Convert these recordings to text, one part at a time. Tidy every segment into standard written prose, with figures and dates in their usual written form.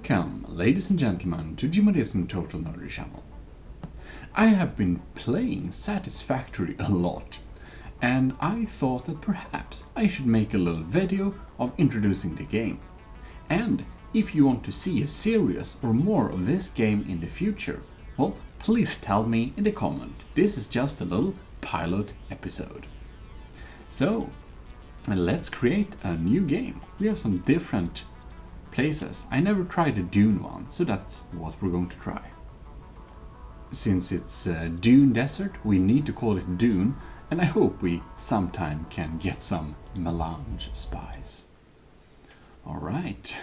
Welcome, ladies and gentlemen, to Jimadism Total Nerdy Channel. I have been playing Satisfactory a lot, and I thought that perhaps I should make a little video of introducing the game. And if you want to see a series or more of this game in the future, well, please tell me in the comment. This is just a little pilot episode. So, let's create a new game. We have some different places. I never tried the Dune one, so that's what we're going to try. Since it's Dune Desert, we need to call it Dune, and I hope we sometime can get some melange spice. Alright.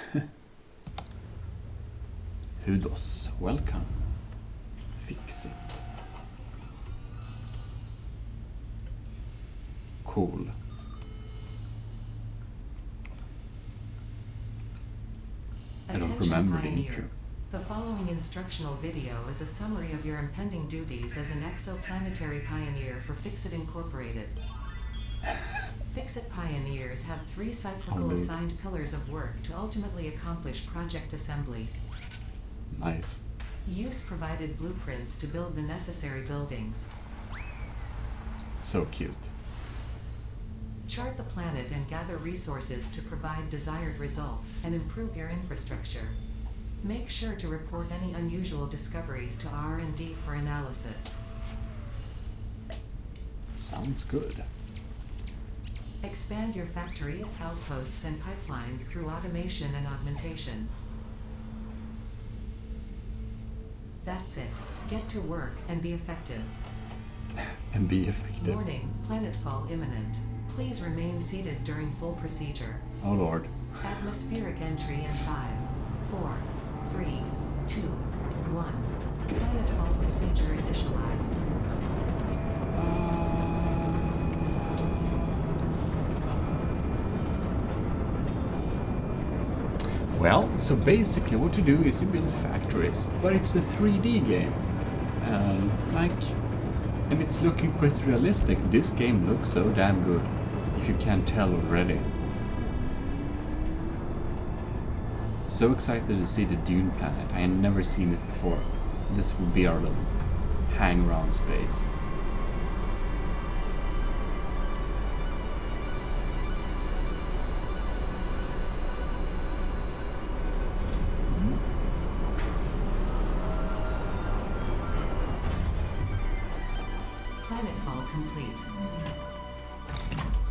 Hudos, welcome. Fix it. Cool. I don't remember the intro. The following instructional video is a summary of your impending duties as an exoplanetary pioneer for Fixit Incorporated. Fixit pioneers have 3 cyclical assigned pillars of work to ultimately accomplish project assembly. Nice. Use provided blueprints to build the necessary buildings. So cute. Chart the planet and gather resources to provide desired results and improve your infrastructure. Make sure to report any unusual discoveries to R&D for analysis. Sounds good. Expand your factories, outposts, and pipelines through automation and augmentation. That's it. Get to work and be effective. And be effective. Warning, planetfall imminent. Please remain seated during full procedure. Oh lord. Atmospheric entry in 5, 4, 3, 2, 1. Planetfall procedure initialized. Well, so basically what you do is you build factories, but it's a 3D game. And it's looking pretty realistic. This game looks so damn good, if you can't tell already. So excited to see the Dune planet. I had never seen it before. This will be our little hang around space. Planetfall complete.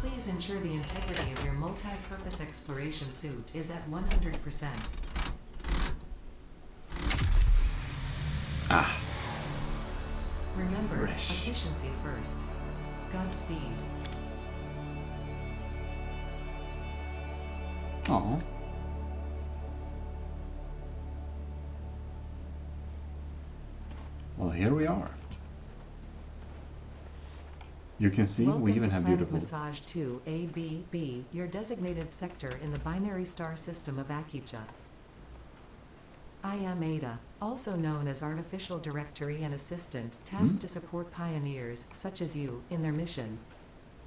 Please ensure the integrity of your multi-purpose exploration suit is at 100%. Ah. Remember, Fresh. efficiency first. Godspeed. Oh. Well, here we are. You can see Welcome we even to have Planet beautiful. Massage 2 ABB, your designated sector in the binary star system of Akija. I am Ada, also known as Artificial Directory and Assistant, tasked to support pioneers, such as you, in their mission.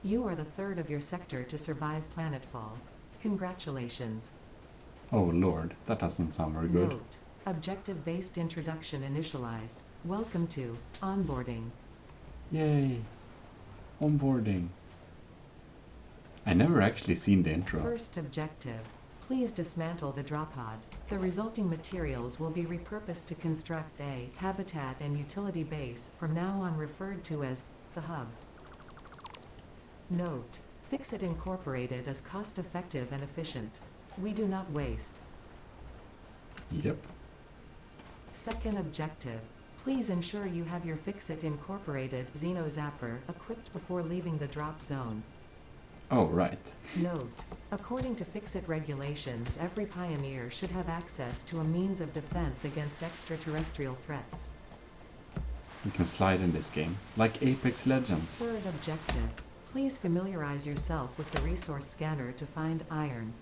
You are the 3rd of your sector to survive planetfall. Congratulations. Oh lord, that doesn't sound very good. Note: objective-based introduction initialized. Welcome to Onboarding. Yay. Onboarding. I never actually seen the intro. First objective. Please dismantle the drop pod. The resulting materials will be repurposed to construct a habitat and utility base, from now on referred to as the hub. Note: Fixit Incorporated is cost-effective and efficient. We do not waste. Yep. Second objective. Please ensure you have your Fixit Incorporated Xeno Zapper equipped before leaving the drop zone. Oh, right. Note: according to Fixit regulations, every pioneer should have access to a means of defense against extraterrestrial threats. You can slide in this game, like Apex Legends. Third objective. Please familiarize yourself with the resource scanner to find iron.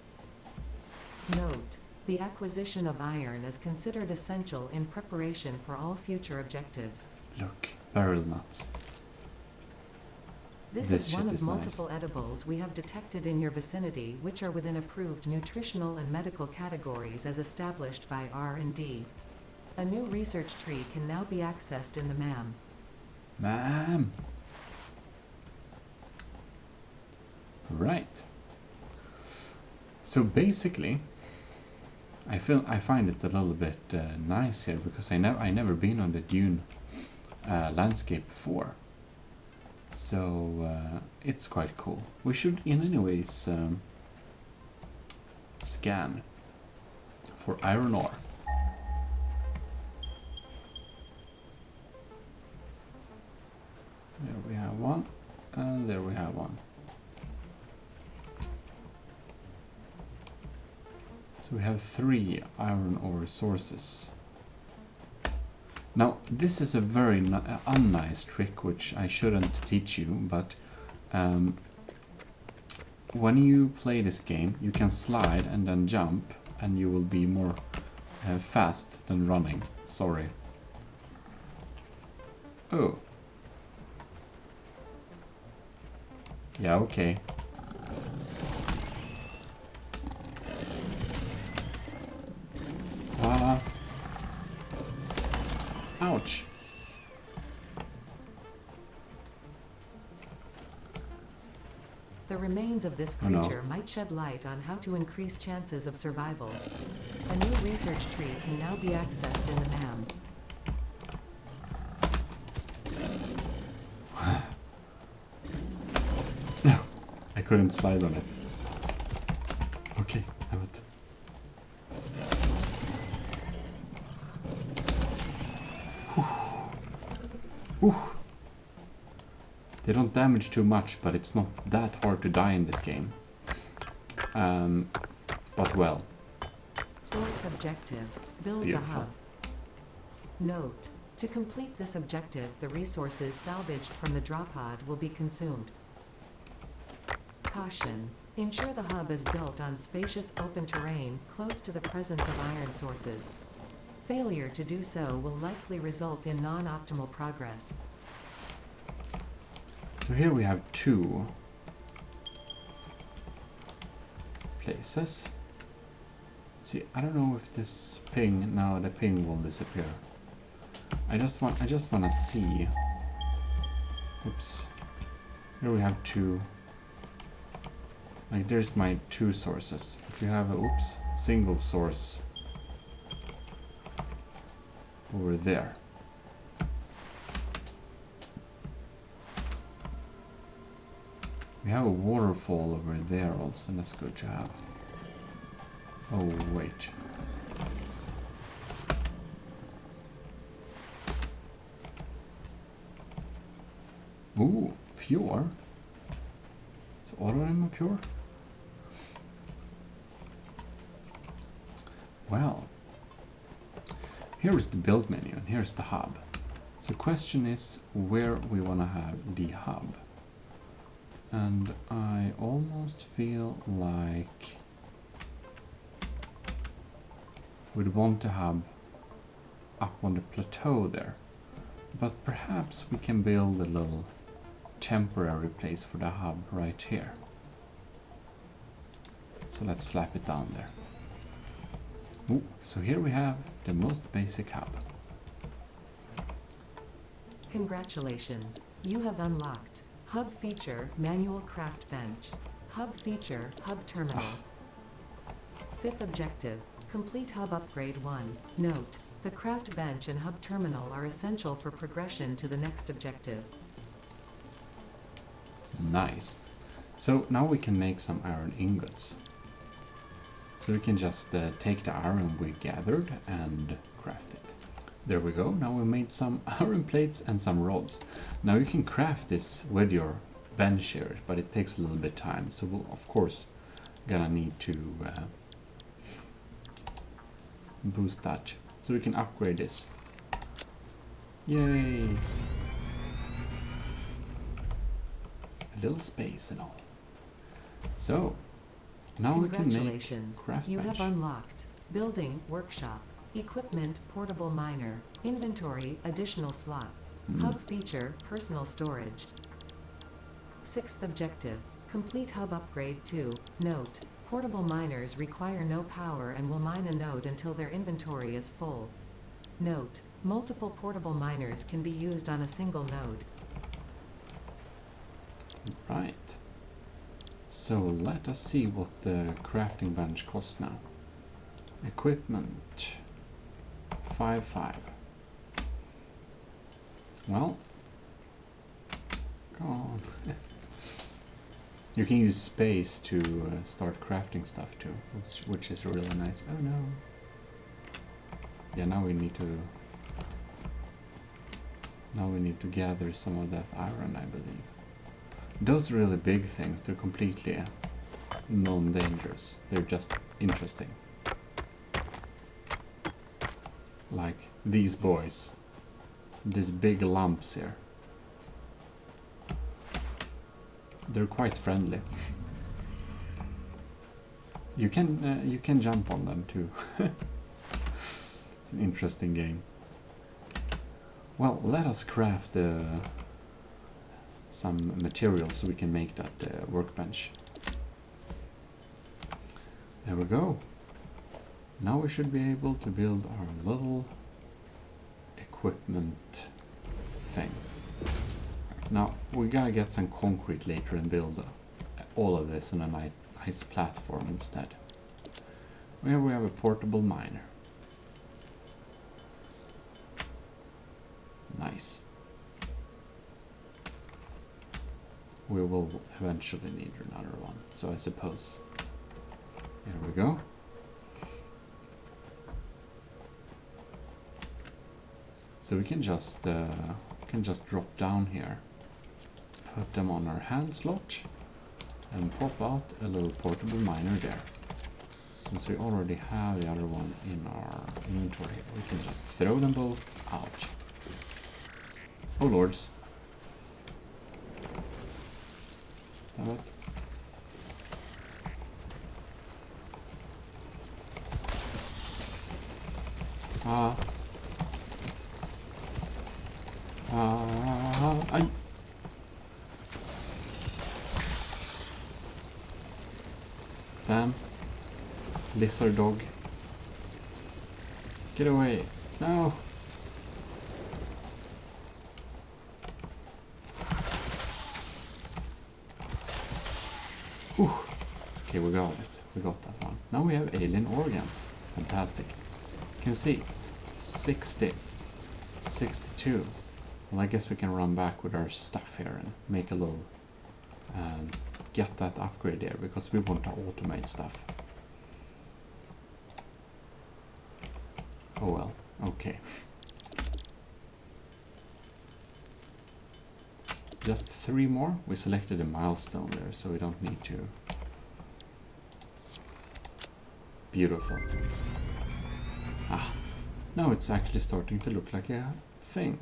Note: the acquisition of iron is considered essential in preparation for all future objectives. Look, barrel nuts. This is one of multiple edibles we have detected in your vicinity which are within approved nutritional and medical categories as established by R&D. A new research tree can now be accessed in the MAM. MAM! Right. So basically, I find it a little bit nice here because I never been on the dune landscape before. So it's quite cool. We should in any ways scan for iron ore. There we have one, and there we have one. So we have 3 iron ore sources. Now, this is a very unnice trick which I shouldn't teach you, but when you play this game, you can slide and then jump, and you will be more fast than running. Sorry. Oh. Yeah, okay. Ouch. The remains of this creature might shed light on how to increase chances of survival. A new research tree can now be accessed in the MAM. No, I couldn't slide on it. Okay, have it. Whew. They don't damage too much, but it's not that hard to die in this game. But well. Fourth objective, build the hub. Note, to complete this objective, the resources salvaged from the drop pod will be consumed. Caution, ensure the hub is built on spacious open terrain close to the presence of iron sources. Failure to do so will likely result in non-optimal progress. So here we have 2 places. Let's see, I don't know if this ping, now the ping will disappear. I just want to see. Oops. Here we have 2. Like there's my 2 sources. If you have a single source over there. We have a waterfall over there also, that's good to have. Oh, wait. Ooh, pure. So all of them are pure? Well, here is the build menu and here's the hub. So question is where we want to have the hub. And I almost feel like we'd want to have up on the plateau there. But perhaps we can build a little temporary place for the hub right here. So let's slap it down there. Ooh, so here we have the most basic hub. Congratulations, you have unlocked Hub Feature Manual Craft Bench. Hub Feature Hub Terminal. Fifth objective, complete Hub Upgrade 1. Note, the Craft Bench and Hub Terminal are essential for progression to the next objective. Nice. So now we can make some iron ingots. So we can just take the iron we gathered and craft it. There we go. Now we made some iron plates and some rods. Now you can craft this with your bench here, but it takes a little bit of time. So we'll of course gonna need to boost that. So we can upgrade this. Yay! A little space and all. So now we can make craft you bench. have unlocked Building Workshop. Equipment Portable Miner. Inventory Additional slots. Hub Feature Personal Storage. Sixth objective. Complete hub upgrade 2. Note. Portable miners require no power and will mine a node until their inventory is full. Note. Multiple portable miners can be used on a single node. Right. So let us see what the crafting bench costs now. Equipment 5.5. Well, go on. You can use space to start crafting stuff too, which is really nice. Oh no. Yeah, now we need to gather some of that iron, I believe. Those really big things, they're completely non-dangerous. They're just interesting. Like these boys. These big lumps here. They're quite friendly. You can jump on them too. It's an interesting game. Well, let us craft some materials so we can make that workbench. There we go. Now we should be able to build our little equipment thing. Now we gotta get some concrete later and build all of this on a nice platform instead. Here we have a portable miner. Nice. We will eventually need another one, so I suppose. There we go. So we can just drop down here, put them on our hand slot, and pop out a little portable miner there. Since we already have the other one in our inventory, we can just throw them both out. Oh lords. Have it. Damn. Lizard dog. Get away. No. Whew. Okay, we got it. We got that one. Now we have alien organs. Fantastic. You can see 60, 62. Well, I guess we can run back with our stuff here and make a little get that upgrade there, because we want to automate stuff. Oh well, okay. Just 3 more. We selected a milestone there, so we don't need to. Beautiful. Ah, now it's actually starting to look like a thing.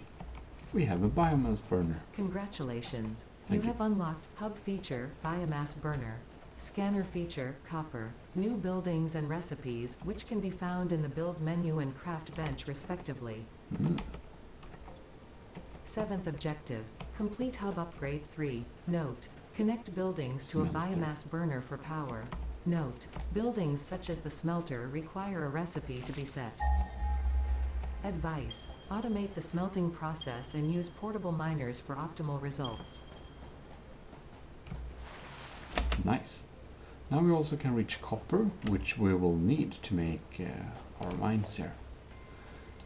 We have a biomass burner. Congratulations. Thank You have unlocked Hub Feature, Biomass Burner, Scanner Feature, Copper, New Buildings and Recipes, which can be found in the Build menu and Craft bench respectively. 7th objective. Complete Hub Upgrade 3. Note. Connect buildings to a biomass burner for power. Note. Buildings such as the smelter require a recipe to be set. Advice. Automate the smelting process and use portable miners for optimal results. Nice. Now we also can reach copper, which we will need to make our mines here.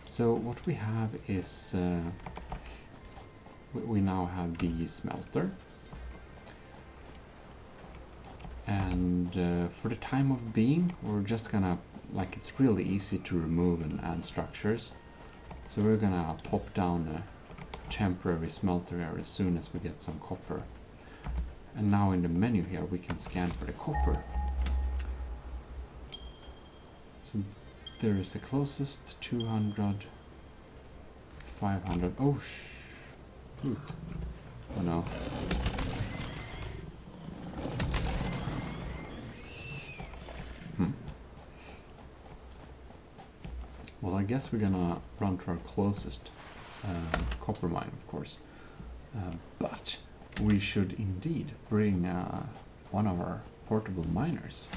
So what we have is we now have the smelter, and for the time of being, we're just gonna, like, it's really easy to remove and add structures, so we're gonna pop down a temporary smelter here as soon as we get some copper. And now in the menu here we can scan for the copper. So there is the closest, 200, 500. Oh shoot. Oh no. Well, I guess we're gonna run to our closest copper mine, of course. But we should indeed bring one of our portable miners.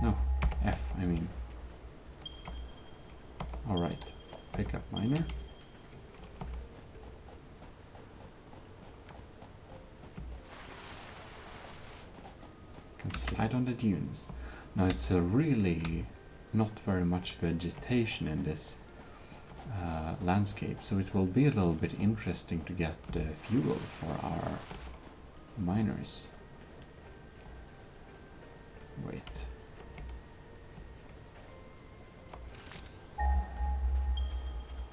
No, F, I mean. Alright, pick up miner. Can slide on the dunes. Now it's a really not very much vegetation in this landscape, so it will be a little bit interesting to get fuel for our miners. Wait.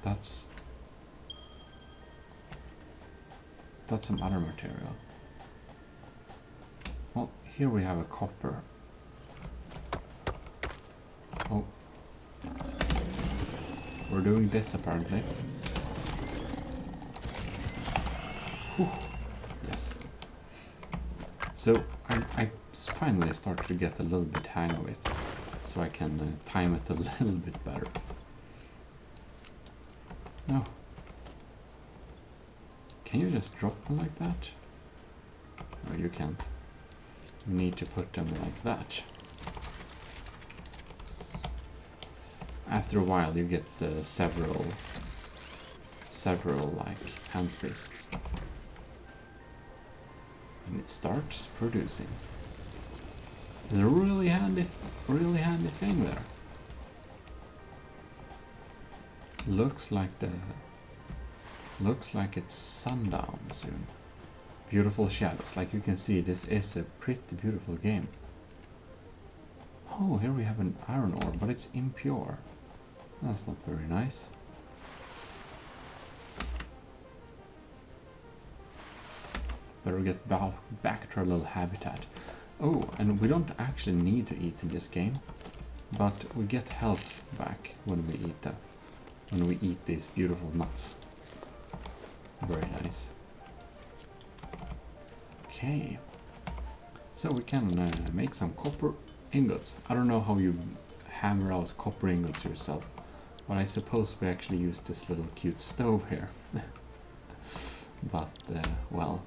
That's some other material. Well, here we have a copper. Oh. We're doing this apparently. Whew. Yes. So I finally started to get a little bit hang of it, so I can time it a little bit better. No. Can you just drop them like that? No, you can't. You need to put them like that. After a while you get several like hand spaces. And it starts producing. It's a really handy thing there. Looks like it's sundown soon. Beautiful shadows. Like you can see, this is a pretty beautiful game. Oh, here we have an iron ore, but it's impure. That's not very nice. Better get back to our little habitat. Oh, and we don't actually need to eat in this game, but we get health back when we eat these beautiful nuts. Very nice. Okay, so we can make some copper ingots. I don't know how you hammer out copper ingots yourself, but I suppose we actually use this little cute stove here. But well,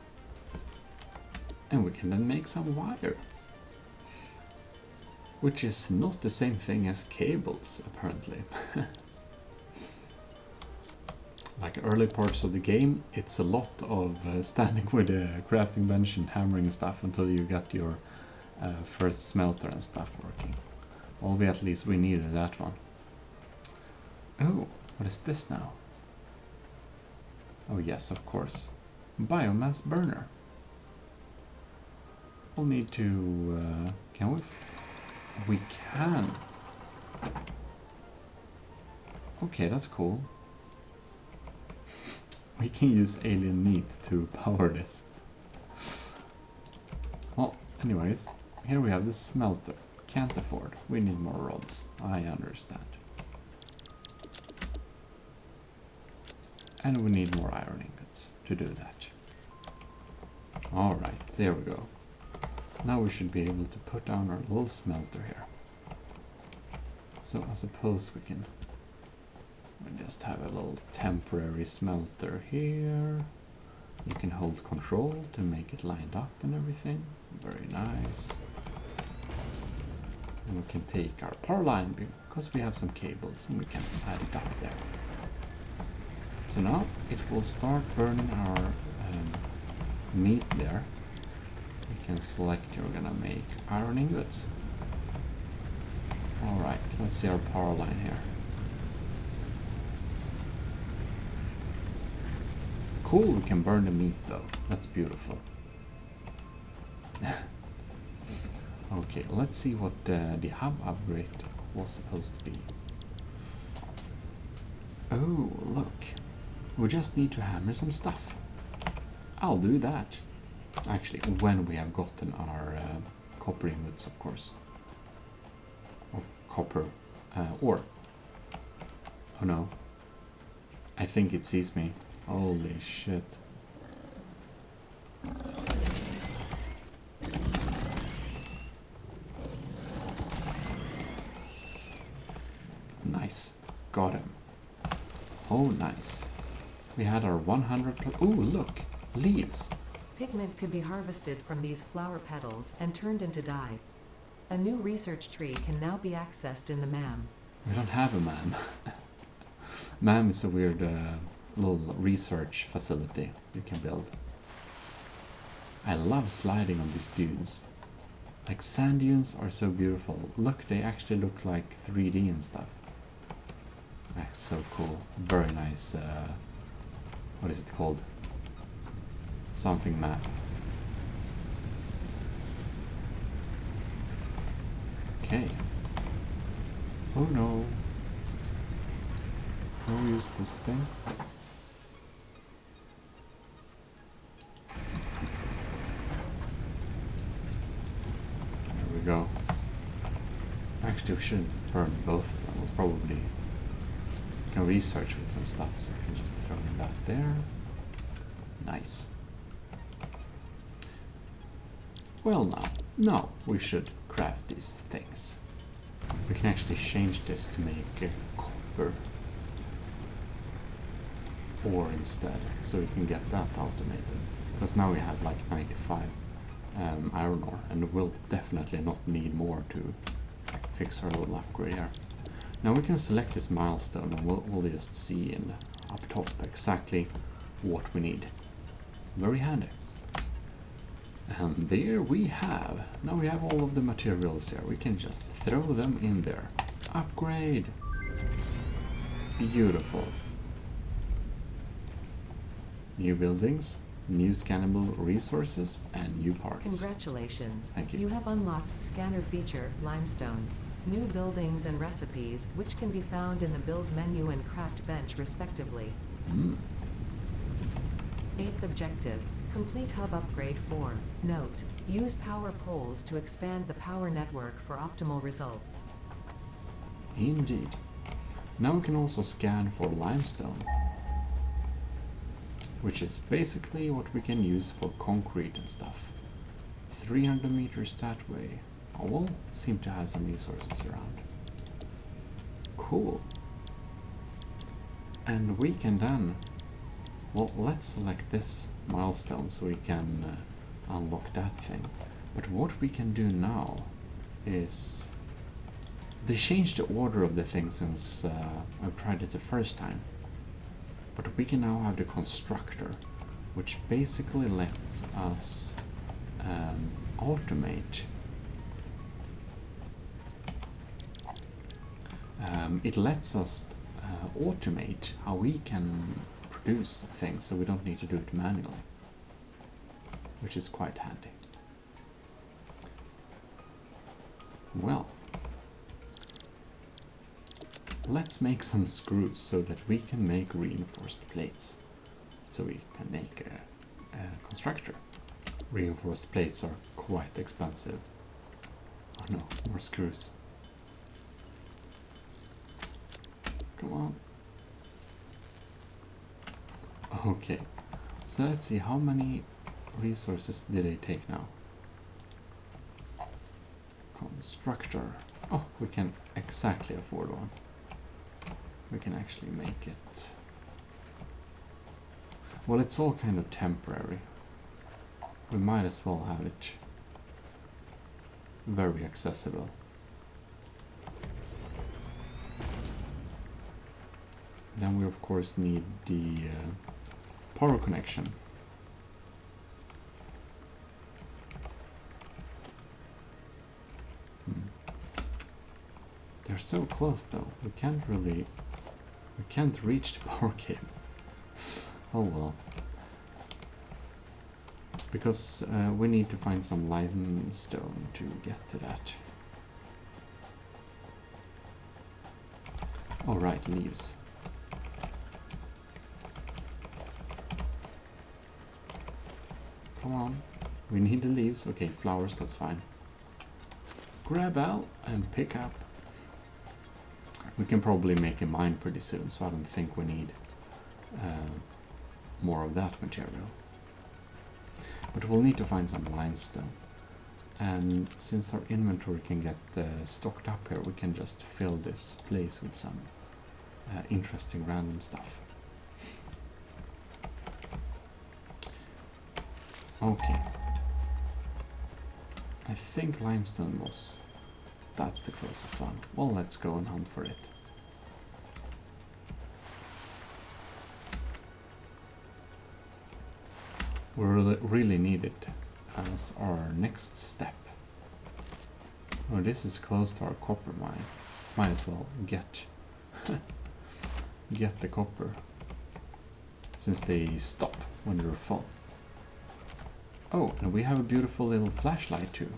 and we can then make some wire, which is not the same thing as cables apparently. Like early parts of the game, it's a lot of standing with a crafting bench and hammering stuff until you got your first smelter and stuff working. Well, at least we needed that one. Oh, what is this now? Oh yes, of course. Biomass burner. We'll need to... can we... we can. Okay, that's cool. We can use alien meat to power this. Well, anyways, here we have the smelter. Can't afford. We need more rods. I understand. And we need more iron ingots to do that. Alright, there we go. Now we should be able to put down our little smelter here. So I suppose we can... we just have a little temporary smelter here. You can hold control to make it lined up and everything. Very nice. And we can take our power line because we have some cables and we can add it up there. So now it will start burning our meat there. We can select you're gonna make iron ingots. Alright, let's see our power line here. Cool, we can burn the meat though. That's beautiful. Okay, let's see what the hub upgrade was supposed to be. Oh, look. We just need to hammer some stuff. I'll do that. Actually, when we have gotten our copper ingots, of course. Or copper ore. Oh no. I think it sees me. Holy shit. Nice. Got him. Oh, nice. We had our 100 ooh, look! Leaves! Pigment could be harvested from these flower petals and turned into dye. A new research tree can now be accessed in the MAM. We don't have a MAM. MAM is a weird little research facility you can build. I love sliding on these dunes. Like, sand dunes are so beautiful. Look, they actually look like 3D and stuff. That's so cool. Very nice, what is it called? Something map. Okay. Oh no. I'll use this thing. There we go. Actually, we shouldn't burn both of them. We'll probably can research with some stuff, so I can just throw that there. Nice. Well, now we should craft these things. We can actually change this to make copper ore instead, so we can get that automated. Because now we have like 95 iron ore, and we'll definitely not need more to fix our little upgrade here. Now we can select this milestone, and we'll just see in the up top exactly what we need. Very handy. And there we have. Now we have all of the materials here. We can just throw them in there. Upgrade. Beautiful. New buildings, new scannable resources, and new parts. Congratulations. Thank you. You have unlocked scanner feature, limestone. New buildings and recipes, which can be found in the build menu and craft bench respectively. 8th objective. Complete hub upgrade 4. Note, use power poles to expand the power network for optimal results. Indeed. Now we can also scan for limestone, which is basically what we can use for concrete and stuff. 300 meters that way. Oh, we'll seem to have some resources around. Cool. And we can then, well, let's select this milestone so we can unlock that thing. But what we can do now is, they changed the order of the thing since I tried it the first time. But we can now have the constructor, which basically lets us automate. It lets us automate how we can produce things, so we don't need to do it manually, which is quite handy. Well, let's make some screws so that we can make reinforced plates, so we can make a constructor. Reinforced plates are quite expensive. Oh no, more screws. Come on. Okay, so let's see, how many resources did I take now? Constructor. Oh, we can exactly afford one. We can actually make it. Well, it's all kind of temporary. We might as well have it very accessible. Then we of course need the power connection. They're so close though. We can't reach the power cable. Oh well. Because we need to find some limestone to get to that. All right, leaves. Come on. We need the leaves. Okay, flowers, that's fine. Grab out and pick up. We can probably make a mine pretty soon, so I don't think we need more of that material. But we'll need to find some limestone. And since our inventory can get stocked up here, we can just fill this place with some interesting random stuff. Okay. I think limestone was... That's the closest one. Well, let's go and hunt for it. We really need it as our next step. Oh, this is close to our copper mine. Might as well get get the copper, since they stop when they're full. Oh, and we have a beautiful little flashlight too.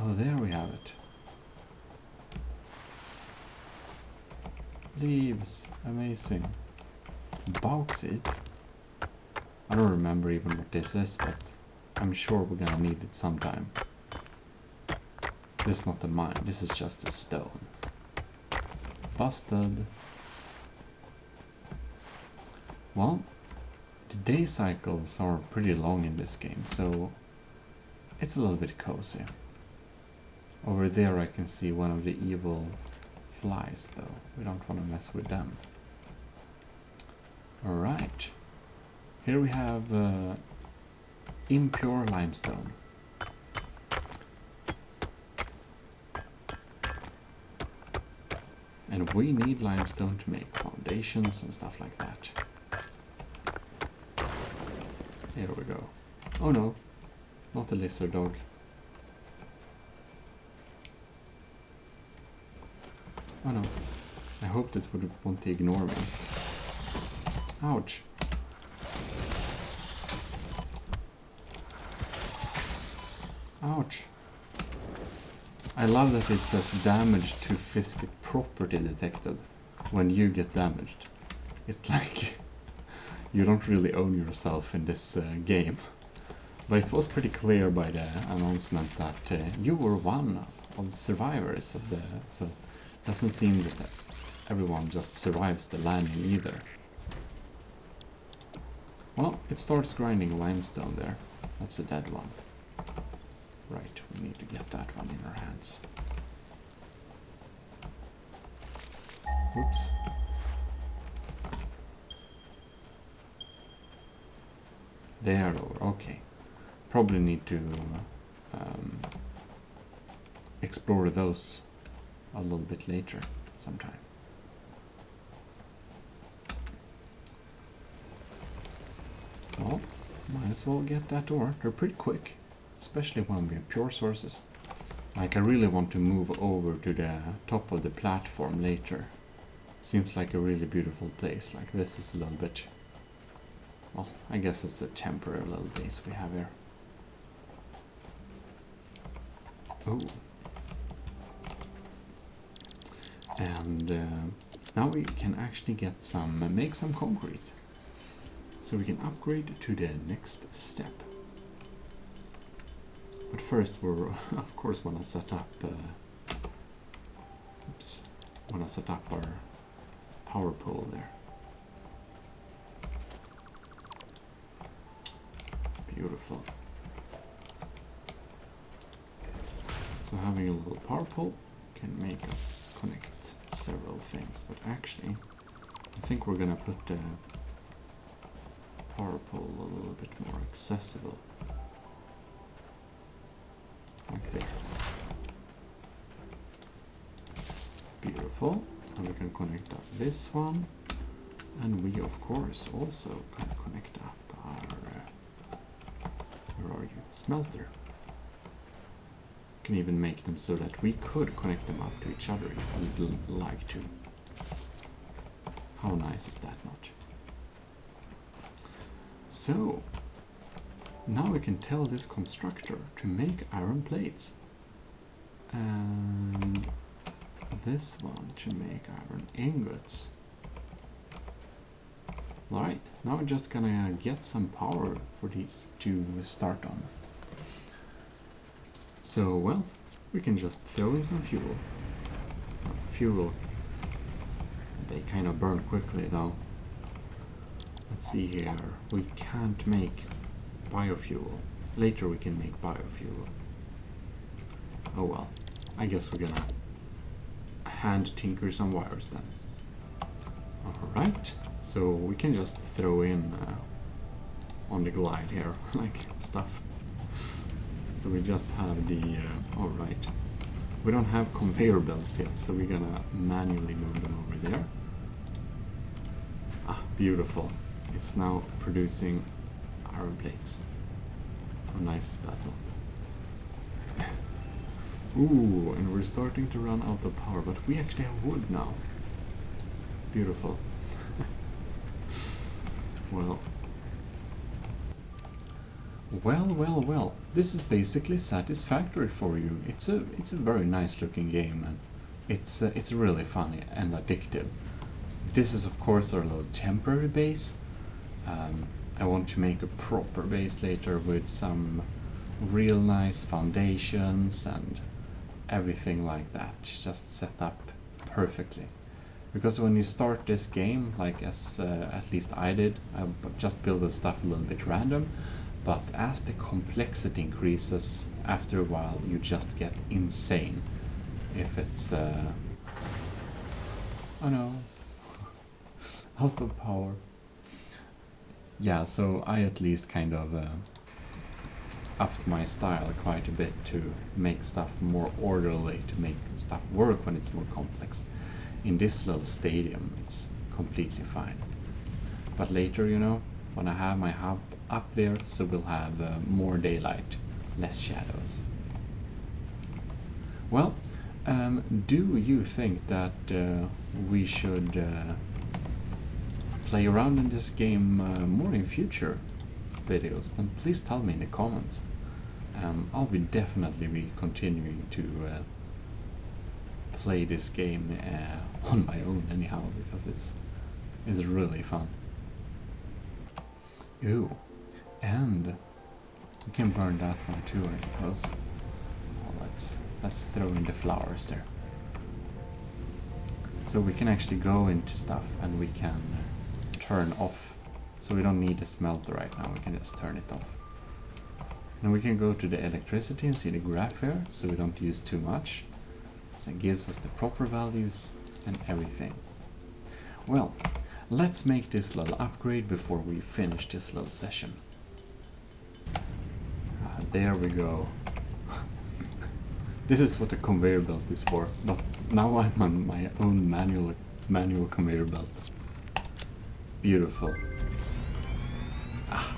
Oh, there we have it. Leaves, amazing. Bauxite. I don't remember even what this is, but I'm sure we're gonna need it sometime. This is not a mine, this is just a stone. Busted. Well, the day cycles are pretty long in this game, so it's a little bit cozy. Over there I can see one of the evil flies, though. We don't want to mess with them. Alright. Here we have impure limestone. And we need limestone to make foundations and stuff like that. Here we go. Oh no, not a lizard dog. Oh no, I hoped it would want to ignore me. Ouch. Ouch. I love that it says damage to physical property detected when you get damaged. It's like you don't really own yourself in this game. But it was pretty clear by the announcement that you were one of the survivors of the... So it doesn't seem that everyone just survives the landing either. Well, it starts grinding limestone there. That's a dead one. Right, we need to get that one in our hands. Oops. They are over, okay. Probably need to explore those a little bit later sometime. Well, might as well get that ore. They're pretty quick, especially when we have pure sources. Like, I really want to move over to the top of the platform later. Seems like a really beautiful place. Like, this is a little bit... Well, I guess it's a temporary little base we have here. Oh. And now we can actually get some, make some concrete. So we can upgrade to the next step. But first we're, of course, want to set up, our power pole there. Beautiful. So having a little power pole can make us connect several things, but actually I think we're gonna put the power pole a little bit more accessible. Like there. Beautiful. And we can connect up this one, and we of course also can connect up our where are you? Smelter. Can even make them so that we could connect them up to each other if we'd like to. How nice is that, not? So, now we can tell this constructor to make iron plates. And this one to make iron ingots. Alright, now we're just gonna get some power for these to start on. So, well, we can just throw in some fuel. Fuel, they kind of burn quickly though. Let's see here, we can't make biofuel. Later we can make biofuel. Oh well, I guess we're gonna hand tinker some wires then. Alright, so we can just throw in on the glide here, like stuff. So we just have the, alright. We don't have conveyor belts yet, so we're gonna manually move them over there. Ah, beautiful. It's now producing iron plates. How nice is that not? Ooh, and we're starting to run out of power, but we actually have wood now. Beautiful. Well. Well. This is basically Satisfactory for you. It's a very nice looking game, and it's really funny and addictive. This is of course our little temporary base. I want to make a proper base later with some real nice foundations and everything like that, just set up perfectly. Because when you start this game, like as at least I did, I just build the stuff a little bit random, but as the complexity increases, after a while you just get insane. If it's oh no, out of power. Yeah, so I at least kind of upped my style quite a bit to make stuff more orderly, to make stuff work when it's more complex. In this little stadium, it's completely fine. But later, you know, when I have my hub up there, so we'll have more daylight, less shadows. Well, do you think that we should play around in this game more in future videos? Then please tell me in the comments. I'll be definitely continuing to play this game on my own anyhow, because it's really fun. Ooh, and we can burn that one too, I suppose. Well, let's throw in the flowers there. So we can actually go into stuff and we can turn off. So we don't need a smelter right now, we can just turn it off. And we can go to the electricity and see the graph here, so we don't use too much. So it gives us the proper values and everything. Well, let's make this little upgrade before we finish this little session. There we go. This is what the conveyor belt is for. But now I'm on my own manual conveyor belt. Beautiful. Ah.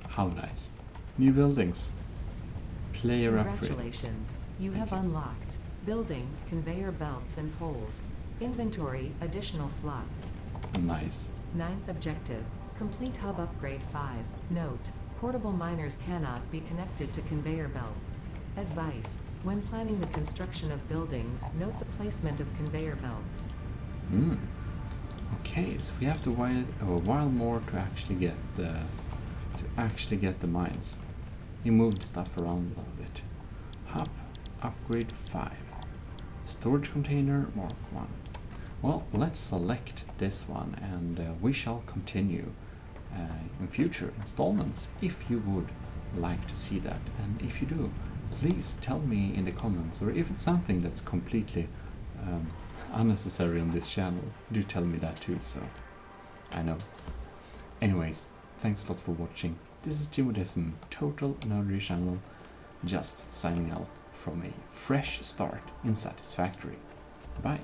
How nice. New buildings. Player upgrade. Congratulations, you have unlocked building, conveyor belts and poles. Inventory, additional slots. Nice. 9th objective, complete hub upgrade 5. Note, portable miners cannot be connected to conveyor belts. Advice, when planning the construction of buildings, note the placement of conveyor belts. Okay, so we have to wait a while more to actually get the mines. He moved stuff around a little bit. Hub upgrade 5. Storage container Mark 1. Well, let's select this one, and we shall continue in future installments if you would like to see that. And if you do, please tell me in the comments, or if it's something that's completely unnecessary on this channel, do tell me that too, so I know. Anyways, thanks a lot for watching. This is Timodesm, Total Nerdery channel, just signing out from a fresh start in Satisfactory. Bye.